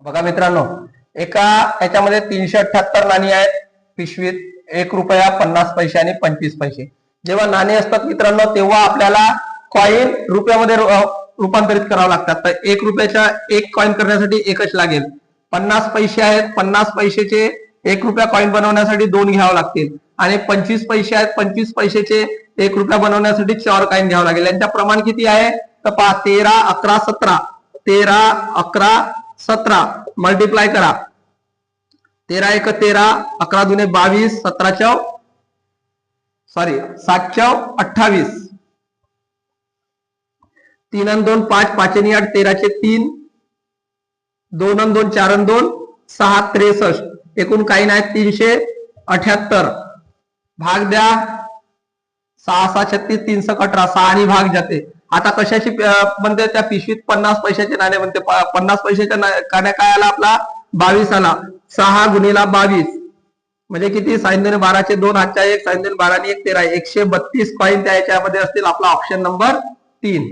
बघा मित्रांनो, एका याच्यामध्ये 378 नाणी आहेत पिशवीत, 1 रुपया 50 पैसे आणि 25 पैसे. जेव्हा नाणी असतात मित्रांनो तेव्हा आपल्याला कॉइन रुपयामध्ये रूपांतरित करावं लागतात. तर 1 रुपयाचा एक कॉइन करण्यासाठी एकच लागेल. 50 पैसे आहेत, 50 पैशाचे 1 रुपया कॉइन बनवण्यासाठी 2 घ्यावं लागतील आणि 25 पैसे आहेत, 25 पैशाचे 1 रुपया बनवण्यासाठी 4 कॉइन घ्यावं लागेल. यांच्या प्रमाण किती आहे तर पहा, 13, 11, 17. 13, 11, 17 मल्टिप्लाय करा. 13 1 13, 11 दुने 22, 17 7 28, 3 आणि 2 5, 5 आणि 8 13 चे 3, 2 आणि 2 4 आणि 2 6 63. एकूण काही नाही 378. भाग द्या. 6 6 36, 3 6 18, 6 आणि भाग जाते. आता कशाची म्हणते त्या पिशवीत 50 पैशाचे नाणे म्हणते. 50 पैशाच्या नाण्या काय आला आपला 22 आला. 6 गुणिला 22 म्हणजे किती, 12 चे 2 हातच्या 1, 12 आणि 1 13, 132 कॉइन त्या याच्यामध्ये असतील. आपला ऑप्शन नंबर 3.